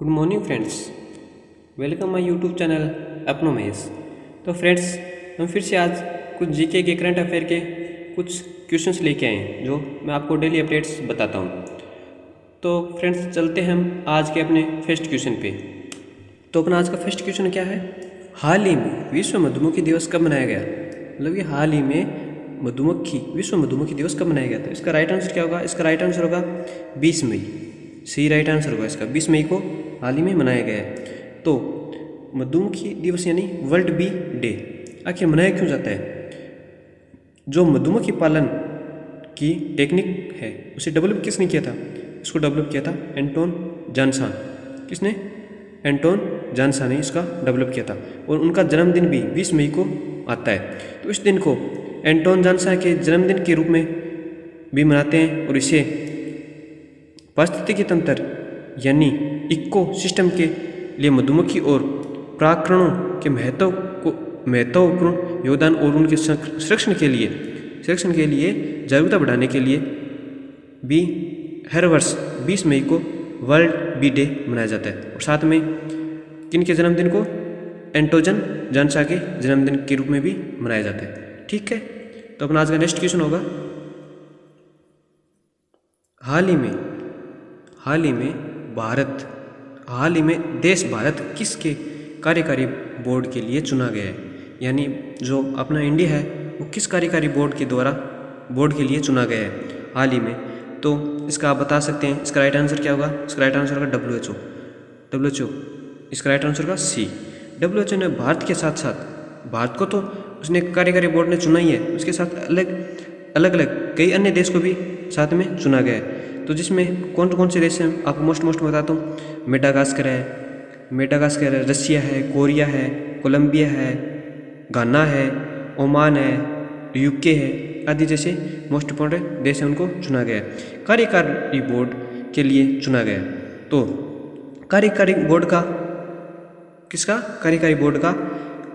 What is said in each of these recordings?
Good morning friends, welcome my YouTube channel अपनोमेस। तो friends, हम फिर से आज कुछ जीके के करंट अफेयर के कुछ क्वेश्चंस लेके आए हैं जो मैं आपको डेली अपडेट्स बताता हूँ। तो फ्रेंड्स, चलते हैं हम आज के अपने फर्स्ट क्वेश्चन पे। तो अपना आज का फर्स्ट क्वेश्चन क्या है? हाल ही में विश्व मधुमक्खी दिवस कब मनाया गया? मतलब ये हाल ही में विश्व मधुमक्खी दिवस कब मनाया गया? तो इसका राइट आंसर क्या होगा? इसका राइट आंसर होगा 20 मई। सही राइट आंसर होगा इसका 20 मई को हाल ही में मनाया गया है। तो मधुमक्खी दिवस यानी वर्ल्ड बी डे आखिर मनाया क्यों जाता है? जो मधुमक्खी पालन की टेक्निक है उसे डेवलप किसने किया था? इसको डेवलप किया था एंटोन जानसान। किसने? एंटोन जानसान ने इसका डेवलप किया था और उनका जन्मदिन भी 20 मई को आता है। तो इस दिन को एंटोन जानसान के जन्मदिन के रूप में भी मनाते हैं और इसे पारिस्थितिकी तंत्र यानी इको सिस्टम के लिए मधुमक्खी और परागकणों के महत्वपूर्ण योगदान और उनके संरक्षण के लिए जागरूकता बढ़ाने के लिए भी हर वर्ष 20 मई को वर्ल्ड बी डे मनाया जाता है। और साथ में किन के जन्मदिन को? एंटोन जानसान के जन्मदिन के रूप में भी मनाया जाता है। ठीक है, तो अपना आज का नेक्स्ट क्वेश्चन होगा, हाल ही में देश भारत किसके कार्यकारी बोर्ड के लिए चुना गया है? यानी जो अपना इंडिया है वो किस कार्यकारी बोर्ड के लिए चुना गया है हाल ही में? तो इसका आप बता सकते हैं। इसका राइट आंसर क्या होगा? इसका राइट आंसर होगा WHO। इसका राइट आंसर होगा C। WHO ने भारत के साथ साथ, भारत को तो उसने कार्यकारी बोर्ड ने चुना ही है, उसके साथ अलग कई अन्य देश को भी साथ में चुना गया है। तो जिसमें कौन कौन से देश हैं आपको मोस्ट बताता हूँ। मेडागास्कर है, रसिया है, कोरिया है, कोलंबिया है, घाना है, ओमान है, यूके है आदि जैसे मोस्ट इंपॉर्टेंट देश हैं, उनको चुना गया है कार्यकारी बोर्ड के लिए चुना गया है। तो कार्यकारी बोर्ड का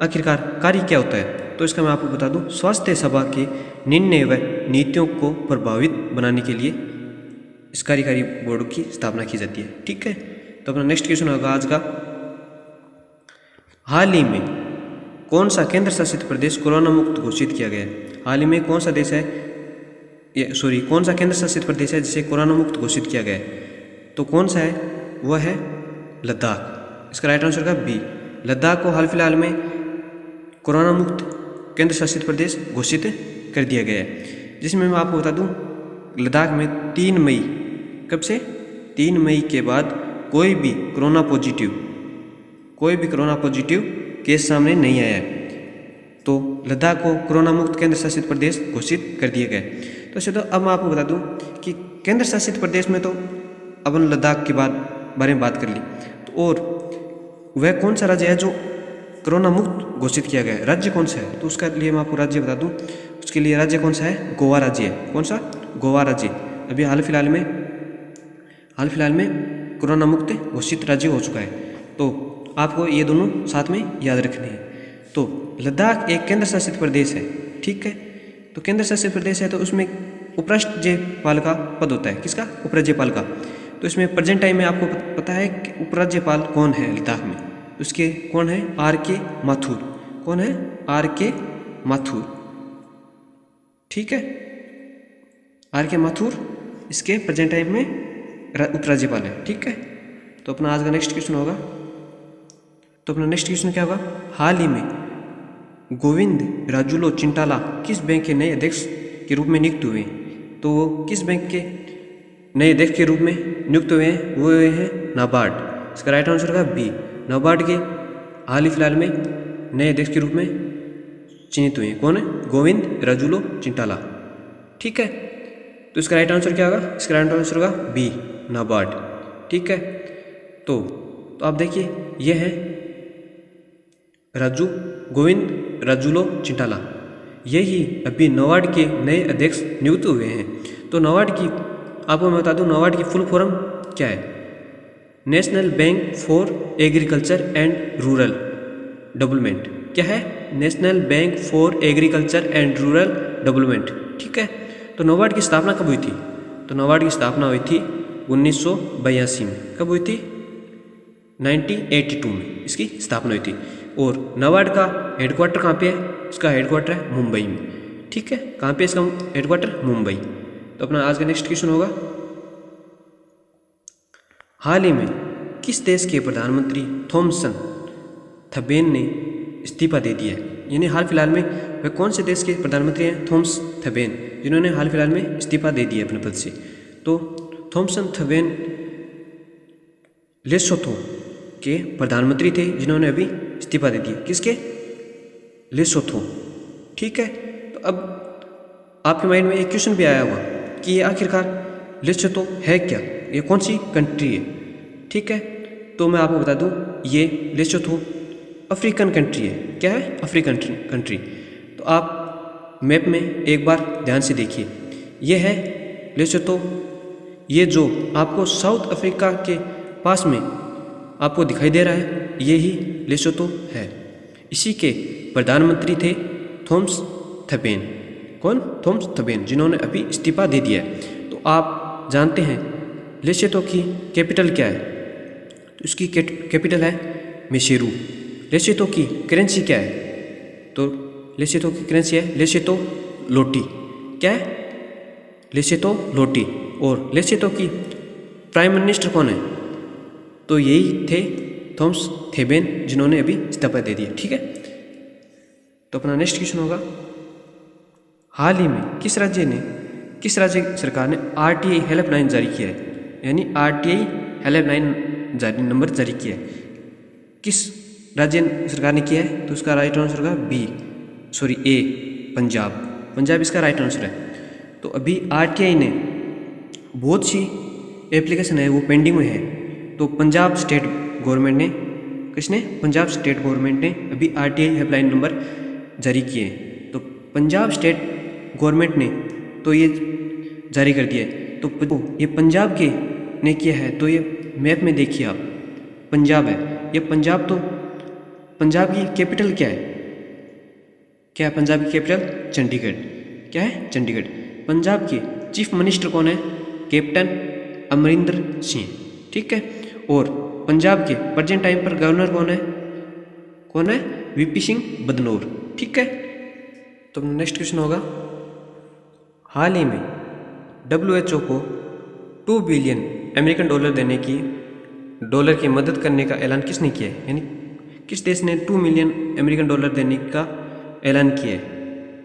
आखिरकार कार्य क्या होता है? तो इसका मैं आपको बता दूं, स्वास्थ्य सेवा के निर्णय व नीतियों को प्रभावित बनाने के लिए इस कार्यकारी बोर्ड की स्थापना की जाती है। ठीक है, तो अपना नेक्स्ट क्वेश्चन होगा आज का, हाल ही में कौन सा केंद्र शासित प्रदेश कोरोना मुक्त घोषित किया गया है? हाल ही में कौन सा केंद्र शासित प्रदेश है जिसे कोरोना मुक्त घोषित किया गया है? तो कौन सा है? वह है लद्दाख। इसका राइट आंसर का B। लद्दाख को हाल फिलहाल में कोरोना मुक्त केंद्र शासित प्रदेश घोषित कर दिया गया है, जिसमें मैं आपको बता दूं, लद्दाख में 3 मई, कब से? 3 मई के बाद कोई भी कोरोना पॉजिटिव केस सामने नहीं आया है। तो लद्दाख को कोरोना मुक्त केंद्र शासित प्रदेश घोषित कर दिया गया। तो चलो अब मैं आपको बता दूं कि केंद्र शासित प्रदेश में तो अपन लद्दाख के बारे में बात कर ली, तो और वह कौन सा राज्य है जो कोरोना मुक्त घोषित किया गया है? राज्य कौन सा है? तो उसका लिए मैं आपको राज्य बता दूं, उसके लिए राज्य कौन सा है? गोवा राज्य है। कौन सा? गोवा राज्य अभी हाल फिलहाल में कोरोना मुक्त घोषित राज्य हो चुका है। तो आपको ये दोनों साथ में याद रखने हैं। तो लद्दाख एक केंद्र शासित प्रदेश है। ठीक है, तो केंद्र शासित प्रदेश है तो उसमें उपराज्यपाल का पद होता है। किसका? उपराज्यपाल का। तो इसमें प्रेजेंट टाइम में आपको पता है कि उपराज्यपाल कौन है लद्दाख में? उसके कौन है? R.K. माथुर। कौन है? R.K. माथुर। ठीक है, R.K. माथुर इसके प्रेजेंट टाइम में उपराज्यपाल है। ठीक है, तो अपना आज का नेक्स्ट क्वेश्चन होगा, तो अपना नेक्स्ट क्वेश्चन क्या होगा, हाल ही में गोविंद राजुलो चिंटाला किस बैंक के नए अध्यक्ष के रूप में नियुक्त हुए? तो वो किस बैंक के नए अध्यक्ष के रूप में नियुक्त हुए हैं? वो हुए हैं नाबार्ड। इसका राइट आंसर होगा B। नाबार्ड के हाल ही फिलहाल में नए अध्यक्ष के रूप में चयनित हुए हैं। कौन है? गोविंद राजुलो चिंटाला। ठीक है, तो इसका राइट आंसर क्या होगा? इसका राइट आंसर होगा B, नाबार्ड। ठीक है, तो आप देखिए यह है गोविंद राजुलो चिंटाला, यही अभी नाबार्ड के नए अध्यक्ष नियुक्त हुए हैं। तो नाबार्ड की आपको मैं बता दूं, नाबार्ड की फुल फॉर्म क्या है? National bank for agriculture and rural development. क्या है? National bank for agriculture and rural development. ठीक है, तो नाबार्ड की स्थापना कब हुई थी? तो नाबार्ड की स्थापना हुई थी 1982 में। कब हुई थी? 1982 में इसकी स्थापना हुई थी। और नाबार्ड का हेडक्वार्टर कहाँ पे है? इसका हेडक्वार्टर है मुंबई में। ठीक है, कहाँ पे इसका हेडक्वार्टर? मुंबई। तो अपना आज का नेक्स्ट क्वेश्चन होगा, हाल ही में किस देश के प्रधानमंत्री थॉमसन थबेन ने इस्तीफा दे दिया है? यानी हाल फिलहाल में वह कौन से देश के प्रधानमंत्री हैं? थॉमस थबेन, जिन्होंने हाल फिलहाल में इस्तीफा दे दिया अपने पद से। तो थॉमसन थबेन लेसोथो के प्रधानमंत्री थे, जिन्होंने अभी इस्तीफा दे दिया। किसके? लेसोथो। ठीक है, तो अब आपके माइंड में एक क्वेश्चन भी आया होगा कि ये आखिरकार लेसोथो है क्या, ये कौन सी कंट्री है? ठीक है, तो मैं आपको बता दूं, ये लेसोथो अफ्रीकन कंट्री है। क्या है? African country. तो आप मैप में एक बार ध्यान से देखिए, ये है लेसोथो। ये जो आपको साउथ अफ्रीका के पास में आपको दिखाई दे रहा है, ये ही लेसोथो है। इसी के प्रधानमंत्री थे थॉमस थबेन। कौन? थॉमस थबेन, जिन्होंने अभी इस्तीफा दे दिया है। तो आप जानते हैं लेसोथो की कैपिटल क्या है? तो इसकी कैपिटल है मेसेरू। लेसोथो की करेंसी क्या है? तो लेसोथो की करेंसी है लेसोथो लोटी। क्या है? लेसोथो लोटी। और लेसोथो की प्राइम मिनिस्टर कौन है? तो यही थे थॉमस थेबेन, जिन्होंने अभी इस्तीफा दे दिया। ठीक है, तो अपना नेक्स्ट क्वेश्चन होगा, हाल ही में किस राज्य सरकार ने आरटीआई हेल्पलाइन जारी किया है? यानी आरटीआई हेल्पलाइन नंबर जारी किया है। किस राज्य सरकार ने किया है? तो उसका राइट आंसर होगा ए, पंजाब इसका राइट आंसर है। तो अभी आरटीआई ने बहुत सी एप्लीकेशन है वो पेंडिंग में है। तो पंजाब स्टेट गवर्नमेंट ने, किसने? पंजाब स्टेट गवर्नमेंट ने अभी आरटीआई हेल्पलाइन नंबर जारी किए हैं। तो पंजाब स्टेट गवर्नमेंट ने तो ये जारी कर दिया है। तो ये पंजाब के ने किया है। तो ये मैप में देखिए आप, पंजाब है ये। पंजाब की कैपिटल क्या है? क्या है पंजाब की कैपिटल? चंडीगढ़। क्या है? चंडीगढ़। पंजाब के चीफ मिनिस्टर कौन है? कैप्टन अमरिंदर सिंह। ठीक है, और पंजाब के प्रेजेंट टाइम पर गवर्नर कौन है? वीपी सिंह बदनौर। ठीक है, तो नेक्स्ट क्वेश्चन होगा, हाल ही में WHO को $2 बिलियन डॉलर की मदद करने का ऐलान किसने किया है? यानी किस देश ने $2 मिलियन देने का ऐलान किया है?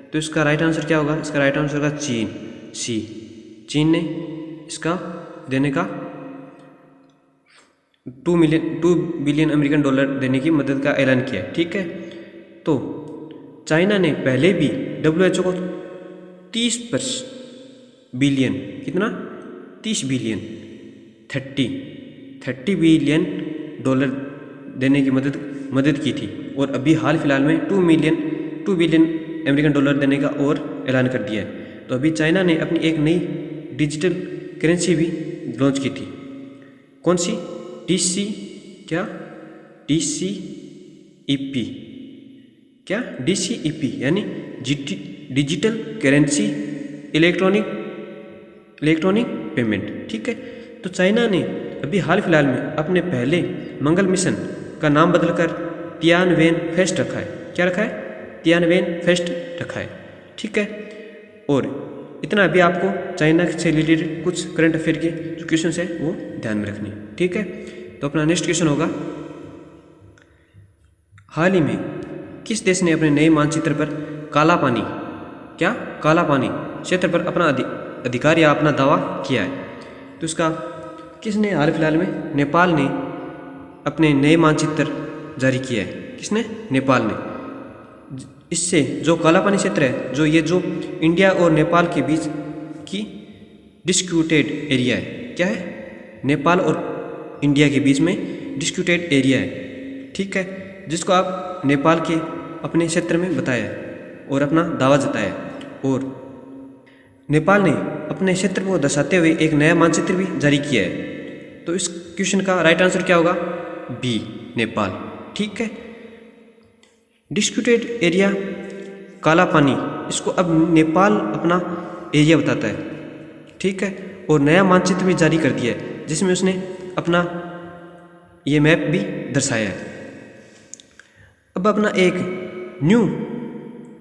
तो इसका राइट आंसर क्या होगा? इसका राइट आंसर होगा चीन ने इसका देने का $2 बिलियन देने की मदद का ऐलान किया है। ठीक है, तो चाइना ने पहले भी WHO को 30 बिलियन, कितना? 30 बिलियन, 30 बिलियन डॉलर देने की मदद की थी। और अभी हाल फिलहाल में $2 बिलियन देने का और ऐलान कर दिया है। तो अभी चाइना ने अपनी एक नई डिजिटल करेंसी भी लॉन्च की थी। कौन सी? DCEP। क्या? DCEP यानी डिजिटल करेंसी इलेक्ट्रॉनिक पेमेंट। ठीक है, तो चाइना ने अभी हाल फिलहाल में अपने पहले मंगल मिशन का नाम बदलकर तियानवेन फेस्ट रखा है। क्या रखा है? तियानवेन फेस्ट रखा है। ठीक है, और इतना अभी आपको चाइना से रिलेटेड कुछ करंट अफेयर के जो क्वेश्चन है वो ध्यान में रखनी। ठीक है, तो अपना नेक्स्ट क्वेश्चन होगा, हाल ही में किस देश ने अपने नए मानचित्र पर काला पानी क्षेत्र पर अपना अधिकार या अपना दावा किया है? तो इसका किसने हाल फिलहाल में? नेपाल ने अपने नए मानचित्र जारी किया है। किसने? नेपाल ने। इससे जो काला पानी क्षेत्र है, जो इंडिया और नेपाल के बीच की डिस्प्यूटेड एरिया है। क्या है? नेपाल और इंडिया के बीच में डिस्प्यूटेड एरिया है। ठीक है, जिसको आप नेपाल के अपने क्षेत्र में बताया और अपना दावा जताया। और नेपाल ने अपने क्षेत्र को दर्शाते हुए एक नया मानचित्र भी जारी किया है। तो इस क्वेश्चन का राइट आंसर क्या होगा? बी, नेपाल। ठीक है, डिस्प्यूटेड एरिया काला पानी, इसको अब नेपाल अपना एरिया बताता है। ठीक है, और नया मानचित्र भी जारी कर दिया है, जिसमें उसने अपना ये मैप भी दर्शाया है। अब अपना एक न्यू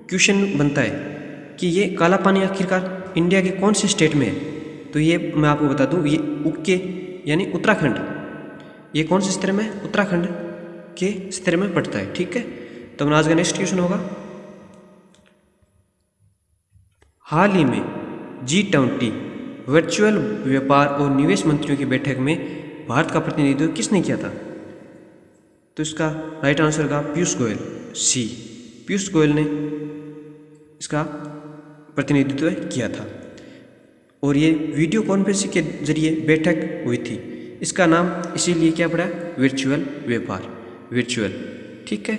क्वेश्चन बनता है कि ये काला पानी आखिरकार इंडिया के कौन से स्टेट में है। तो ये मैं आपको बता दूं, ये उके यानी उत्तराखंड, ये कौन से क्षेत्र में, उत्तराखंड के क्षेत्र में पड़ता है। ठीक है, तो अपना आज का नेक्स्ट क्वेश्चन होगा, हाल ही में G20 वर्चुअल व्यापार और निवेश मंत्रियों की बैठक में भारत का प्रतिनिधित्व किसने किया था। तो इसका राइट आंसर का पीयूष गोयल, सी, पीयूष गोयल ने इसका प्रतिनिधित्व किया था। और ये वीडियो कॉन्फ्रेंसिंग के जरिए बैठक हुई थी। इसका नाम इसीलिए क्या पड़ा, वर्चुअल व्यापार, वर्चुअल। ठीक है,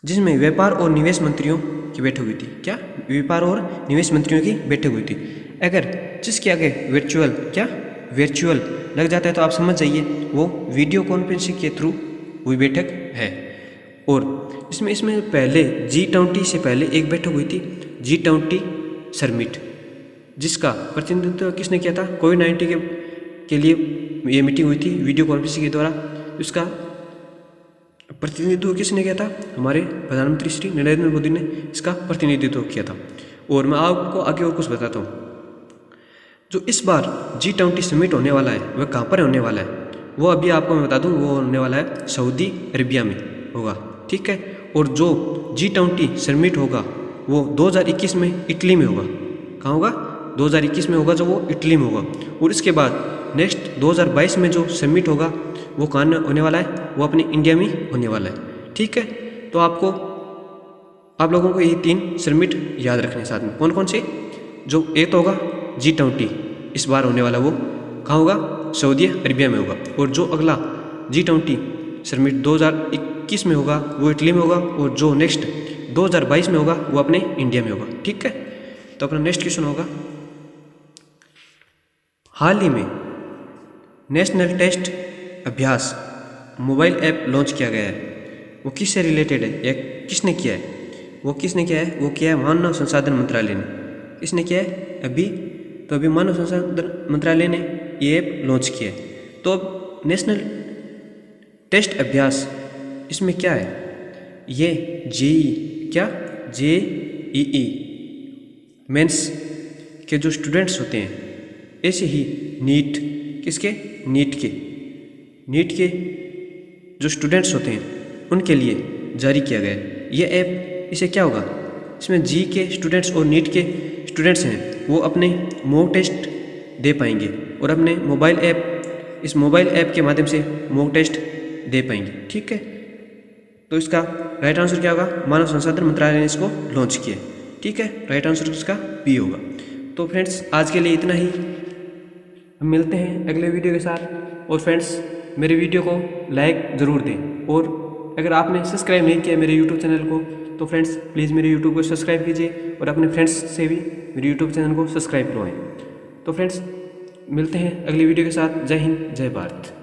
जिसमें व्यापार और निवेश मंत्रियों की बैठक हुई थी। क्या, व्यापार और निवेश मंत्रियों की बैठक हुई थी। अगर जिसके आगे वर्चुअल, क्या वर्चुअल लग जाता है तो आप समझ जाइए वो वीडियो कॉन्फ्रेंसिंग के थ्रू हुई बैठक है। और इसमें पहले G20 से पहले एक बैठक हुई थी, G20 समिट, जिसका प्रतिनिधित्व किसने किया था, कोविड-19 के लिए ये मीटिंग हुई थी वीडियो कॉन्फ्रेंसिंग के द्वारा। इसका प्रतिनिधित्व किसने किया था, हमारे प्रधानमंत्री श्री नरेंद्र मोदी ने इसका प्रतिनिधित्व किया था। और मैं आपको आगे और कुछ बताता हूँ। जो इस बार G20 समिट होने वाला है वह कहाँ पर होने वाला है, वो अभी आपको मैं बता दूँ, वो होने वाला है सऊदी अरेबिया में होगा। ठीक है, और जो G20 समिट होगा वो 2021 में इटली में होगा। कहाँ होगा, 2021 में होगा, जो वो इटली में होगा। और इसके बाद नेक्स्ट 2022 में जो समिट होगा वो कहाँ होने वाला है, वो अपने इंडिया में होने वाला है। ठीक है, तो आप लोगों को ये 3 समिट याद रखने साथ में, कौन कौन से, जो एक तो होगा G20 इस बार होने वाला, वो कहाँ होगा, सऊदी अरेबिया में होगा। और जो अगला G20 समिट 2021 में होगा वो इटली में होगा। और जो नेक्स्ट 2022 में होगा वो अपने इंडिया में होगा। ठीक है, तो अपना नेक्स्ट क्वेश्चन होगा, हाल ही में नेशनल टेस्ट अभ्यास मोबाइल ऐप लॉन्च किया गया है, वो किससे रिलेटेड है या किसने किया है, वो किसने किया है, वो किया है मानव संसाधन मंत्रालय ने। इसने किया है अभी मानव संसाधन मंत्रालय ने ये ऐप लॉन्च किया है। तो अब नेशनल टेस्ट अभ्यास इसमें क्या है, ये JEE मेंस के जो स्टूडेंट्स होते हैं, ऐसे ही नीट के जो स्टूडेंट्स होते हैं उनके लिए जारी किया गया है ये ऐप। इसे क्या होगा, इसमें जी के स्टूडेंट्स और नीट के स्टूडेंट्स हैं वो अपने मॉक टेस्ट दे पाएंगे और अपने इस मोबाइल ऐप के माध्यम से मॉक टेस्ट दे पाएंगे। ठीक है, तो इसका राइट आंसर क्या होगा, मानव संसाधन मंत्रालय ने इसको लॉन्च किया। ठीक है, राइट आंसर इसका बी होगा। तो फ्रेंड्स आज के लिए इतना ही, हम मिलते हैं अगले वीडियो के साथ। और फ्रेंड्स मेरे वीडियो को लाइक ज़रूर दें, और अगर आपने सब्सक्राइब नहीं किया मेरे यूट्यूब चैनल को तो फ्रेंड्स प्लीज़ मेरे यूट्यूब को सब्सक्राइब कीजिए और अपने फ्रेंड्स से भी मेरे यूट्यूब चैनल को सब्सक्राइब करवाएं। तो फ्रेंड्स मिलते हैं अगली वीडियो के साथ। जय हिंद, जय भारत।